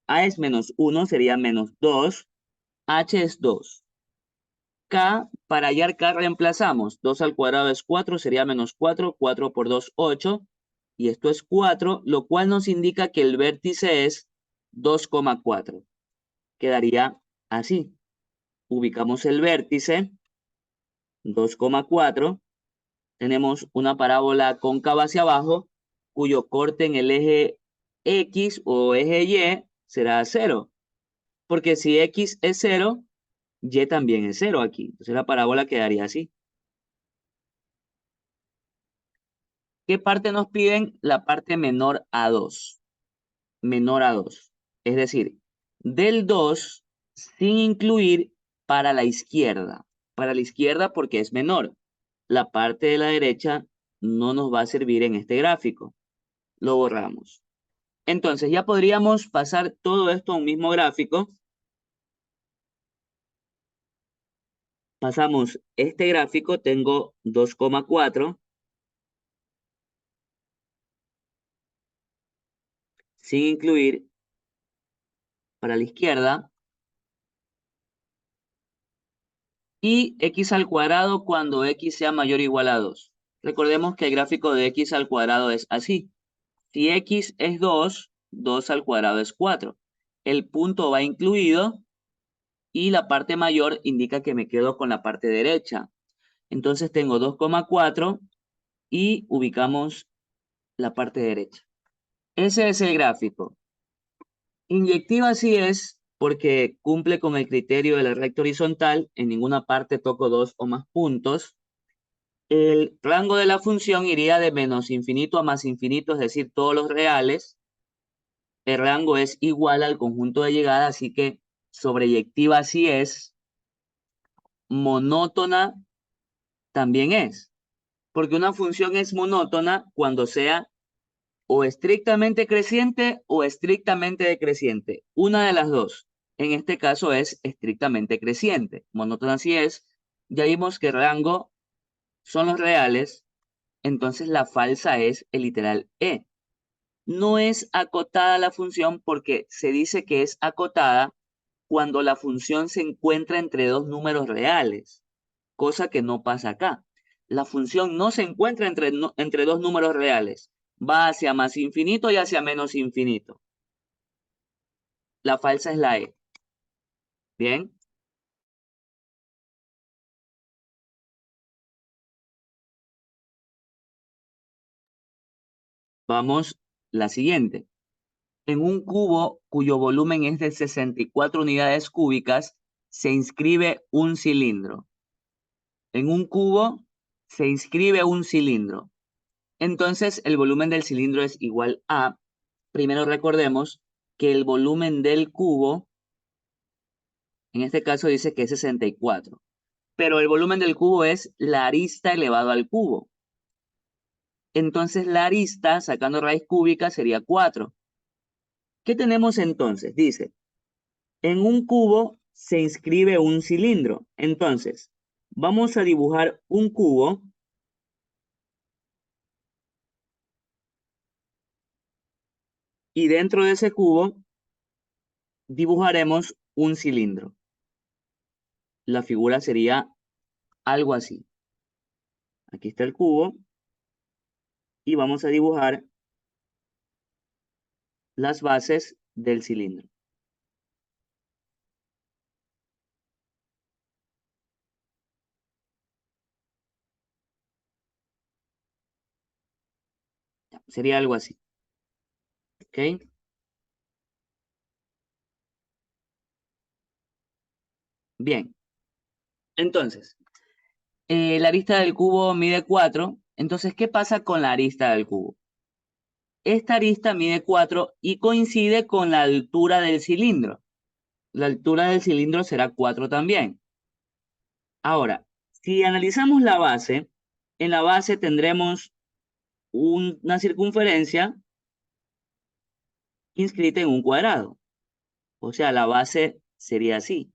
A es menos 1, sería menos 2. H es 2. K, para hallar K reemplazamos. 2 al cuadrado es 4, sería menos 4. 4 por 2, 8. Y esto es 4, lo cual nos indica que el vértice es 2,4. Quedaría así. Ubicamos el vértice, 2,4. Tenemos una parábola cóncava hacia abajo, cuyo corte en el eje X o eje Y será 0. Porque si X es 0, Y también es 0 aquí. Entonces la parábola quedaría así. ¿Qué parte nos piden? La parte menor a 2. Menor a 2. Es decir, del 2 sin incluir para la izquierda. Para la izquierda porque es menor. La parte de la derecha no nos va a servir en este gráfico. Lo borramos. Entonces ya podríamos pasar todo esto a un mismo gráfico. Pasamos este gráfico, tengo 2,4 sin incluir para la izquierda y x al cuadrado cuando x sea mayor o igual a 2. Recordemos que el gráfico de x al cuadrado es así. Si x es 2, 2 al cuadrado es 4. El punto va incluido y la parte mayor indica que me quedo con la parte derecha. Entonces tengo 2,4 y ubicamos la parte derecha. Ese es el gráfico. Inyectiva sí es porque cumple con el criterio de la recta horizontal. En ninguna parte toco dos o más puntos. El rango de la función iría de menos infinito a más infinito, es decir, todos los reales. El rango es igual al conjunto de llegada, así que sobreyectiva sí es. Monótona también es. Porque una función es monótona cuando sea o estrictamente creciente o estrictamente decreciente. Una de las dos. En este caso es estrictamente creciente. Monótona sí es. Ya vimos que rango son los reales. Entonces la falsa es el literal E. No es acotada la función porque se dice que es acotada cuando la función se encuentra entre dos números reales, cosa que no pasa acá. La función no se encuentra entre dos números reales. Va hacia más infinito y hacia menos infinito. La falsa es la E. Bien. Vamos la siguiente. En un cubo cuyo volumen es de 64 unidades cúbicas, se inscribe un cilindro. En un cubo se inscribe un cilindro. Entonces el volumen del cilindro es igual a, primero recordemos que el volumen del cubo, en este caso dice que es 64, pero el volumen del cubo es la arista elevado al cubo. Entonces la arista, sacando raíz cúbica, sería 4. ¿Qué tenemos entonces? Dice, en un cubo se inscribe un cilindro. Entonces, vamos a dibujar un cubo y dentro de ese cubo dibujaremos un cilindro. La figura sería algo así. Aquí está el cubo y vamos a dibujar las bases del cilindro. Sería algo así. ¿Ok? Bien. Entonces, la arista del cubo mide 4. Entonces, ¿qué pasa con la arista del cubo? Esta arista mide 4 y coincide con la altura del cilindro. La altura del cilindro será 4 también. Ahora, si analizamos la base, en la base tendremos una circunferencia inscrita en un cuadrado. O sea, la base sería así.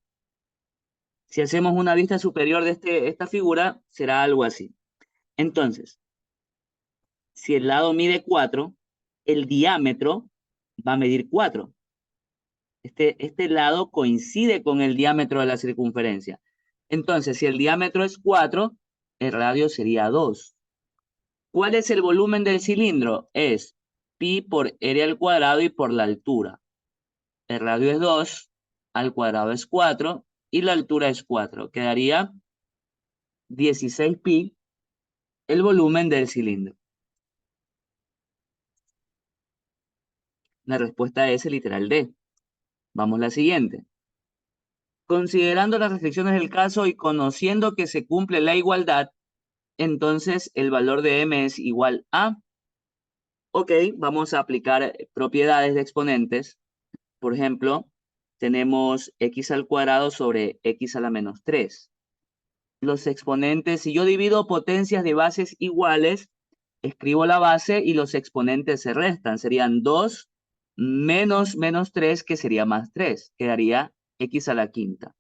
Si hacemos una vista superior de esta figura, será algo así. Entonces, si el lado mide 4, el diámetro va a medir 4. Este lado coincide con el diámetro de la circunferencia. Entonces, si el diámetro es 4, el radio sería 2. ¿Cuál es el volumen del cilindro? Es pi por r al cuadrado y por la altura. El radio es 2, al cuadrado es 4 y la altura es 4. Quedaría 16 pi el volumen del cilindro. La respuesta es el literal D. Vamos a la siguiente. Considerando las restricciones del caso y conociendo que se cumple la igualdad, entonces el valor de m es igual a... Ok, vamos a aplicar propiedades de exponentes. Por ejemplo, tenemos x al cuadrado sobre x a la menos 3. Los exponentes, si yo divido potencias de bases iguales, escribo la base y los exponentes se restan. Serían 2 menos menos 3, que sería más 3. Quedaría x a la quinta.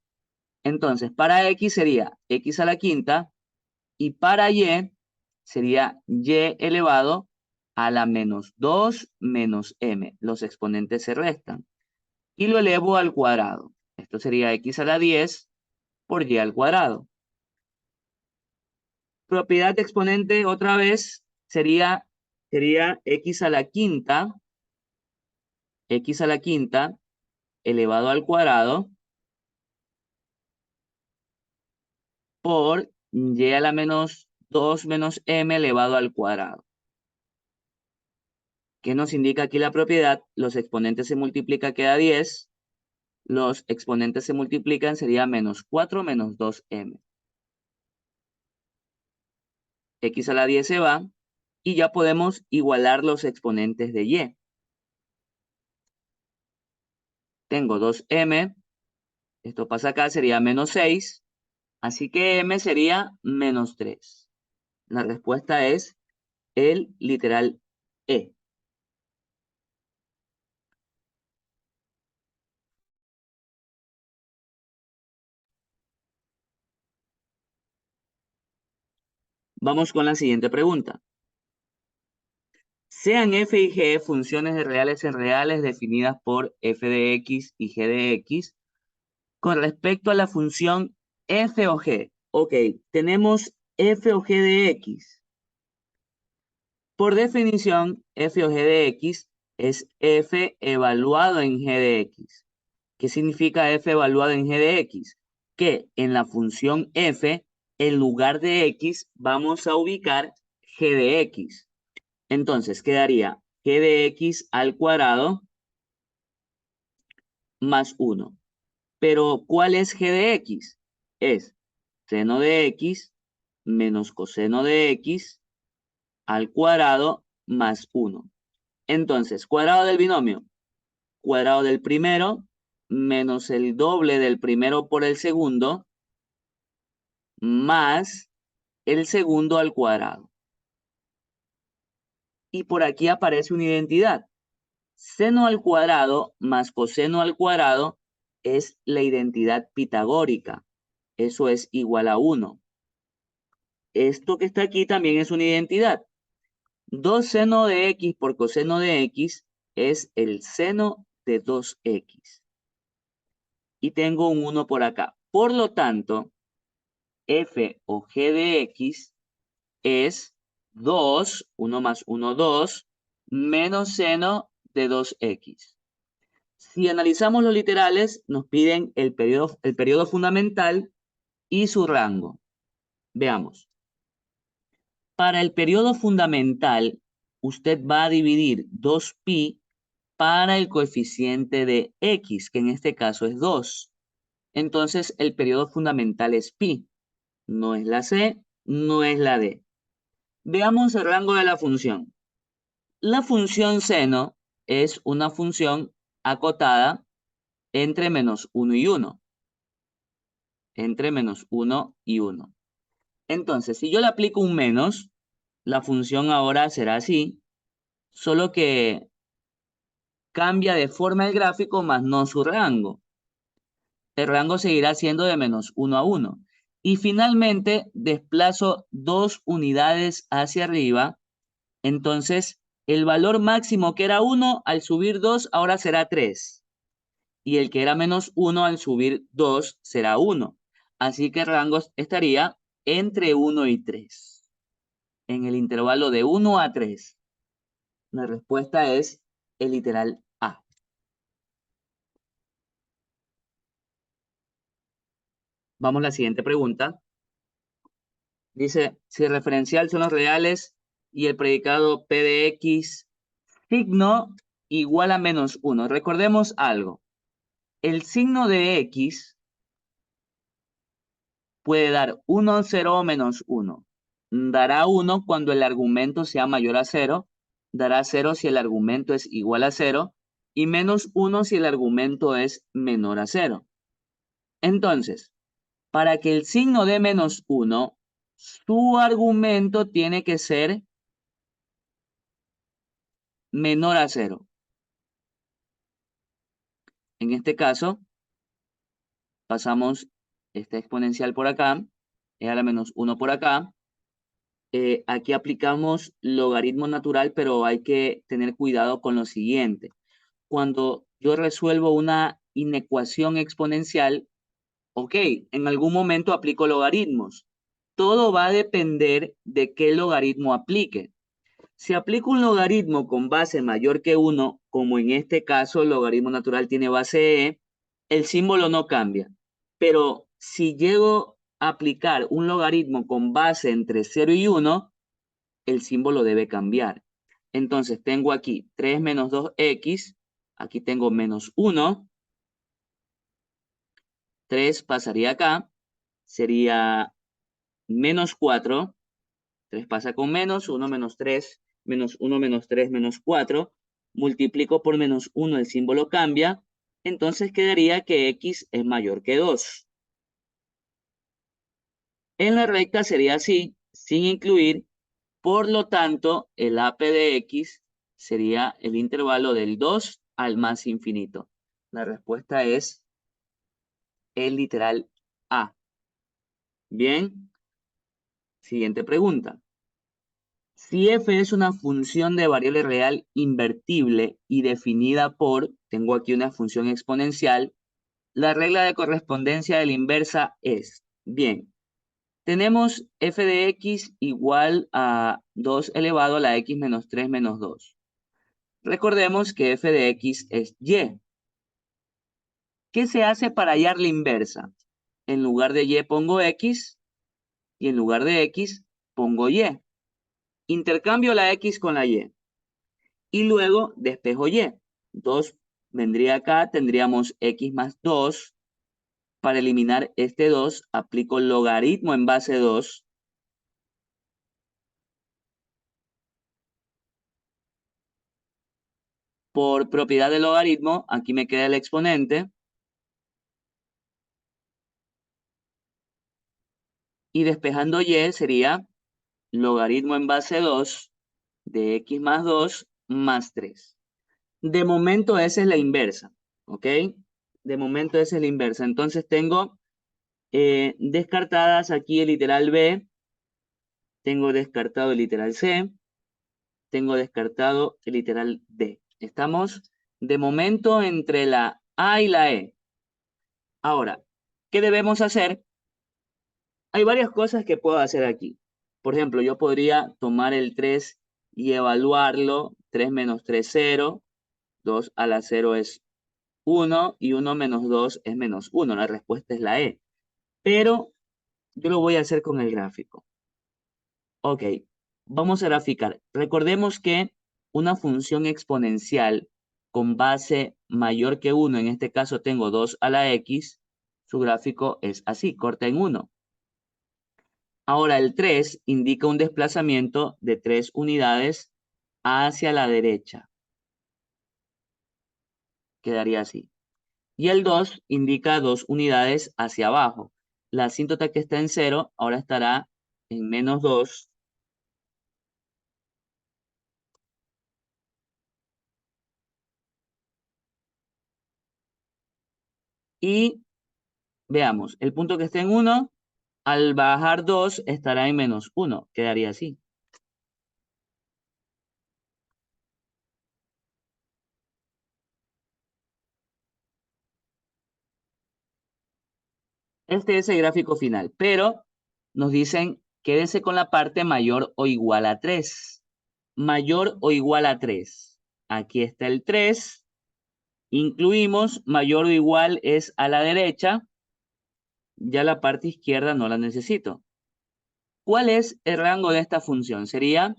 Entonces, para x sería x a la quinta y para y sería y elevado a la menos 2 menos m. Los exponentes se restan. Y lo elevo al cuadrado. Esto sería x a la 10 por y al cuadrado. Propiedad de exponente otra vez sería x a la quinta elevado al cuadrado por y a la menos 2 menos m elevado al cuadrado. ¿Qué nos indica aquí la propiedad? Los exponentes se multiplican, queda 10. Los exponentes se multiplican, sería menos 4 menos 2m. X a la 10 se va y ya podemos igualar los exponentes de y. Tengo 2m, esto pasa acá, sería menos 6, así que m sería menos 3. La respuesta es el literal E. Vamos con la siguiente pregunta. Sean f y g funciones de reales en reales definidas por f de x y g de x con respecto a la función f o g. Ok, tenemos f o g de x. Por definición, f o g de x es f evaluado en g de x. ¿Qué significa f evaluado en g de x? Que en la función f, en lugar de x, vamos a ubicar g de x. Entonces quedaría g de x al cuadrado más 1. Pero, ¿cuál es g de x? Es seno de x menos coseno de x al cuadrado más 1. Entonces, cuadrado del binomio, cuadrado del primero menos el doble del primero por el segundo más el segundo al cuadrado. Y por aquí aparece una identidad. Seno al cuadrado más coseno al cuadrado es la identidad pitagórica. Eso es igual a 1. Esto que está aquí también es una identidad. 2 seno de x por coseno de x es el seno de 2x. Y tengo un 1 por acá. Por lo tanto, f o g de x es 2, 1 más 1, 2, menos seno de 2x. Si analizamos los literales, nos piden el periodo fundamental y su rango. Veamos. Para el periodo fundamental, usted va a dividir 2pi para el coeficiente de x, que en este caso es 2. Entonces, el periodo fundamental es pi. No es la C, no es la D. Veamos el rango de la función. La función seno es una función acotada entre menos 1 y 1. Entre menos 1 y 1. Entonces, si yo le aplico un menos, la función ahora será así, solo que cambia de forma el gráfico, más no su rango. El rango seguirá siendo de menos 1 a 1. Y finalmente desplazo 2 unidades hacia arriba. Entonces, el valor máximo que era 1, al subir 2, ahora será 3. Y el que era menos 1, al subir 2, será 1. Así que el rango estaría entre 1 y 3. En el intervalo de 1 a 3. La respuesta es el literal A. Vamos a la siguiente pregunta. Dice, si el referencial son los reales y el predicado P de X, signo igual a menos 1. Recordemos algo. El signo de X puede dar 1, 0 o menos 1. Dará 1 cuando el argumento sea mayor a 0. Dará 0 si el argumento es igual a 0. Y menos 1 si el argumento es menor a 0. Entonces, para que el signo dé menos 1, su argumento tiene que ser menor a 0. En este caso, pasamos esta exponencial por acá, es a la menos 1 por acá. Aquí aplicamos logaritmo natural, pero hay que tener cuidado con lo siguiente. Cuando yo resuelvo una inecuación exponencial, ok, en algún momento aplico logaritmos. Todo va a depender de qué logaritmo aplique. Si aplico un logaritmo con base mayor que 1, como en este caso el logaritmo natural tiene base e, el símbolo no cambia. Pero si llego a aplicar un logaritmo con base entre 0 y 1, el símbolo debe cambiar. Entonces tengo aquí 3 menos 2x, aquí tengo menos 1, 3 pasaría acá, sería menos 4, 3 pasa con menos, 1 menos 3, menos 1 menos 3 menos 4, multiplico por menos 1, el símbolo cambia, entonces quedaría que x es mayor que 2. En la recta sería así, sin incluir, por lo tanto, el AP de x sería el intervalo del 2 al más infinito. La respuesta es el literal A. Bien, siguiente pregunta. Si f es una función de variable real invertible y definida por, tengo aquí una función exponencial, la regla de correspondencia de la inversa es, bien, tenemos f de x igual a 2 elevado a la x menos 3 menos 2. Recordemos que f de x es y. ¿Qué se hace para hallar la inversa? En lugar de y pongo x y en lugar de x pongo y. Intercambio la x con la y. Y luego despejo y. 2 vendría acá, tendríamos x más 2. Para eliminar este 2, aplico logaritmo en base 2. Por propiedad del logaritmo, aquí me queda el exponente. Y despejando y sería logaritmo en base 2 de x más 2 más 3. De momento esa es la inversa, ¿ok? De momento esa es la inversa. Entonces tengo descartadas aquí el literal B, tengo descartado el literal C, tengo descartado el literal D. Estamos de momento entre la A y la E. Ahora, ¿qué debemos hacer? Hay varias cosas que puedo hacer aquí. Por ejemplo, yo podría tomar el 3 y evaluarlo. 3 menos 3, 0. 2 a la 0 es 1 y 1 menos 2 es menos 1. La respuesta es la E. Pero yo lo voy a hacer con el gráfico. Ok, vamos a graficar. Recordemos que una función exponencial con base mayor que 1, en este caso tengo 2 a la x, su gráfico es así, corta en 1. Ahora el 3 indica un desplazamiento de 3 unidades hacia la derecha. Quedaría así. Y el 2 indica 2 unidades hacia abajo. La asíntota que está en 0 ahora estará en -2. Y veamos, el punto que está en 1, al bajar 2 estará en -1. Quedaría así. Este es el gráfico final, pero nos dicen quédese con la parte mayor o igual a 3. Mayor o igual a 3. Aquí está el 3. Incluimos mayor o igual es a la derecha. Ya la parte izquierda no la necesito. ¿Cuál es el rango de esta función? Sería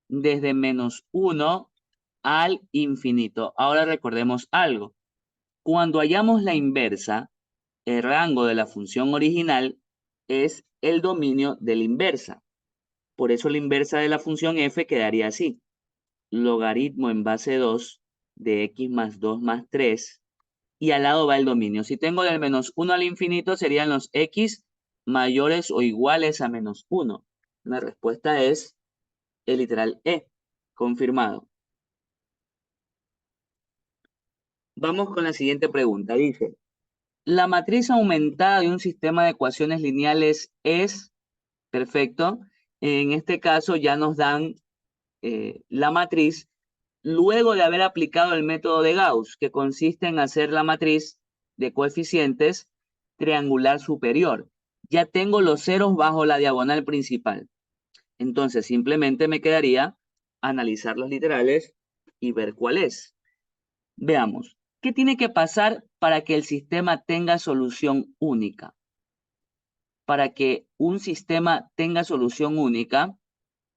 desde -1 al infinito. Ahora recordemos algo. Cuando hallamos la inversa, el rango de la función original es el dominio de la inversa. Por eso la inversa de la función f quedaría así. Logaritmo en base 2 de x más 2 más 3. Y al lado va el dominio. Si tengo del -1 al infinito, serían los x mayores o iguales a -1. La respuesta es el literal E. Confirmado. Vamos con la siguiente pregunta. Dice, la matriz aumentada de un sistema de ecuaciones lineales es perfecto. En este caso ya nos dan la matriz luego de haber aplicado el método de Gauss, que consiste en hacer la matriz de coeficientes triangular superior. Ya tengo los ceros bajo la diagonal principal. Entonces simplemente me quedaría analizar los literales y ver cuál es. Veamos, ¿qué tiene que pasar para que el sistema tenga solución única? Para que un sistema tenga solución única,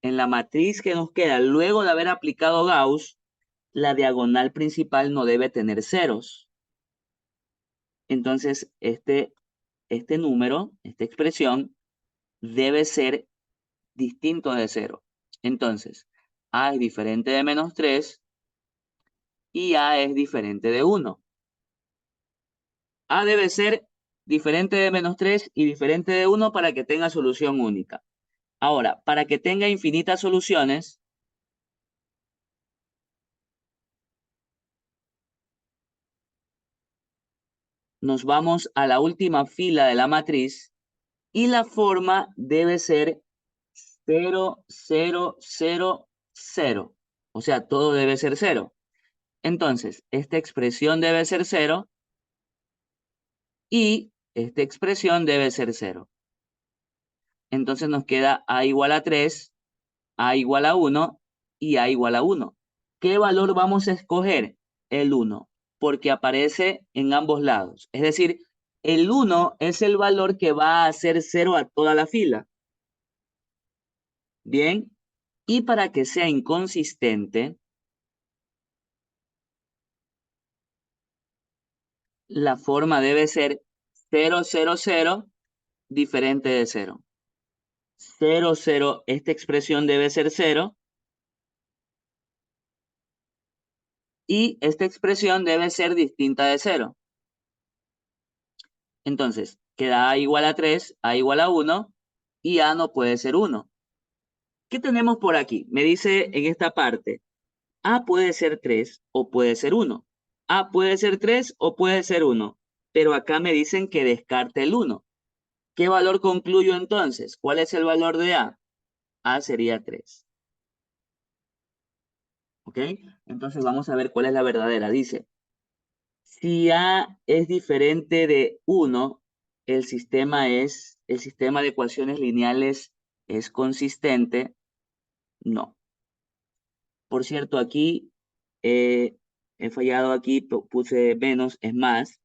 en la matriz que nos queda luego de haber aplicado Gauss, la diagonal principal no debe tener ceros. Entonces, este número, esta expresión, debe ser distinto de cero. Entonces, A es diferente de -3 y A es diferente de 1. A debe ser diferente de -3 y diferente de 1 para que tenga solución única. Ahora, para que tenga infinitas soluciones, nos vamos a la última fila de la matriz y la forma debe ser 0, 0, 0, 0. O sea, todo debe ser 0. Entonces, esta expresión debe ser 0 y esta expresión debe ser 0. Entonces nos queda A igual a 3, A igual a 1 y A igual a 1. ¿Qué valor vamos a escoger? El 1, porque aparece en ambos lados. Es decir, el 1 es el valor que va a hacer 0 a toda la fila. Bien, y para que sea inconsistente, la forma debe ser 0, 0, 0, diferente de 0. 0, 0, esta expresión debe ser 0 y esta expresión debe ser distinta de 0. Entonces, queda A igual a 3, A igual a 1 y A no puede ser 1. ¿Qué tenemos por aquí? Me dice en esta parte, A puede ser 3 o puede ser 1. A puede ser 3 o puede ser 1. Pero acá me dicen que descarte el 1. ¿Qué valor concluyo entonces? ¿Cuál es el valor de A? A sería 3. ¿Ok? Entonces vamos a ver cuál es la verdadera. Dice, si A es diferente de 1, el sistema de ecuaciones lineales es consistente. No. Por cierto, aquí he fallado, aquí puse menos, es más.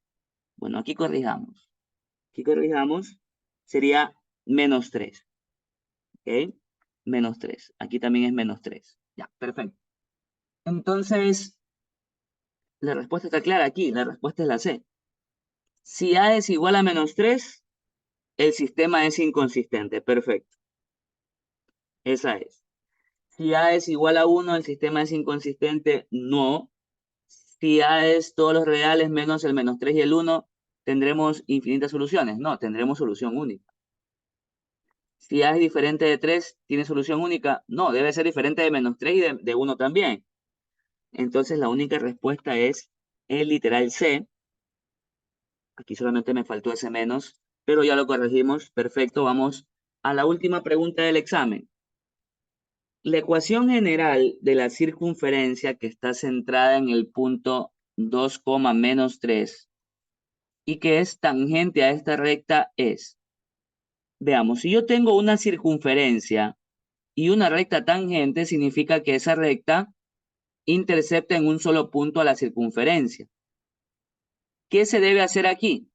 Bueno, aquí corrijamos. Aquí corrijamos, sería -3. ¿Ok? -3. Aquí también es -3. Ya, perfecto. Entonces, la respuesta está clara aquí, la respuesta es la C. Si A es igual a -3, el sistema es inconsistente. Perfecto, esa es. Si A es igual a 1, el sistema es inconsistente. No. Si A es todos los reales menos el menos 3 y el 1, ¿tendremos infinitas soluciones? No, tendremos solución única. Si A es diferente de 3, ¿tiene solución única? No, debe ser diferente de menos 3 y de 1 también. Entonces la única respuesta es el literal C. Aquí solamente me faltó ese menos, pero ya lo corregimos. Perfecto, vamos a la última pregunta del examen. La ecuación general de la circunferencia que está centrada en el punto 2, menos 3 y que es tangente a esta recta es, veamos, si yo tengo una circunferencia y una recta tangente, significa que esa recta intercepta en un solo punto a la circunferencia. ¿Qué se debe hacer aquí?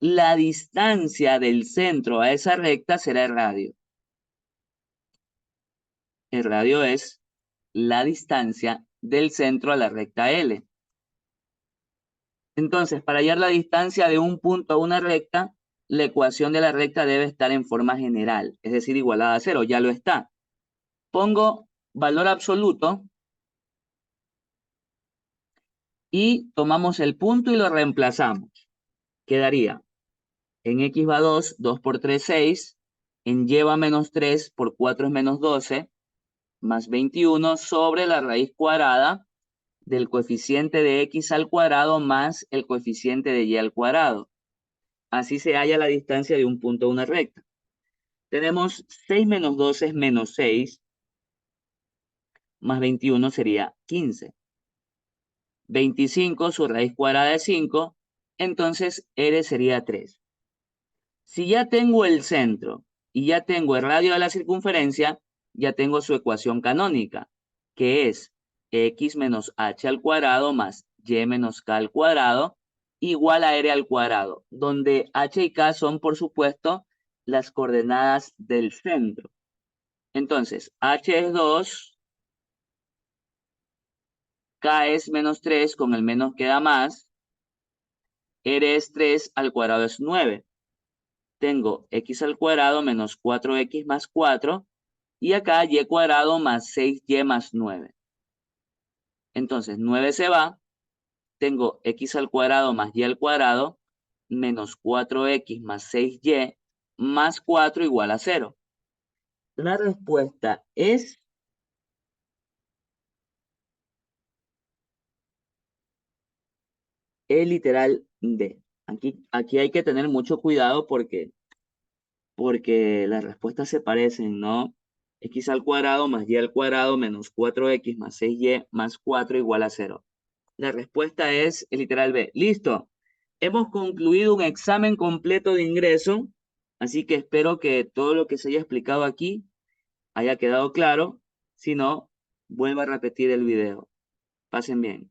La distancia del centro a esa recta será el radio. El radio es la distancia del centro a la recta L. Entonces, para hallar la distancia de un punto a una recta, la ecuación de la recta debe estar en forma general, es decir, igualada a 0, ya lo está. Pongo valor absoluto y tomamos el punto y lo reemplazamos. Quedaría en x va 2, 2 por 3, 6, en y va menos 3, por 4 es menos 12, más 21 sobre la raíz cuadrada del coeficiente de x al cuadrado más el coeficiente de y al cuadrado. Así se halla la distancia de un punto a una recta. Tenemos 6 menos 12 es menos 6, más 21 sería 15. 25, su raíz cuadrada es 5, entonces R sería 3. Si ya tengo el centro y ya tengo el radio de la circunferencia, ya tengo su ecuación canónica, que es x menos h al cuadrado más y menos k al cuadrado igual a r al cuadrado, donde h y k son, por supuesto, las coordenadas del centro. Entonces, h es 2, k es menos 3, con el menos queda más, r es 3, al cuadrado es 9. Tengo x al cuadrado menos 4x más 4, y acá y cuadrado más 6y más 9. Entonces, 9 se va, tengo x al cuadrado más y al cuadrado, menos 4x más 6y más 4 igual a 0. La respuesta es el literal D. Aquí hay que tener mucho cuidado porque las respuestas se parecen, ¿no? X al cuadrado más y al cuadrado menos 4x más 6y más 4 igual a 0. La respuesta es el literal B. Listo. Hemos concluido un examen completo de ingreso, así que espero que todo lo que se haya explicado aquí haya quedado claro. Si no, vuelva a repetir el video. Pasen bien.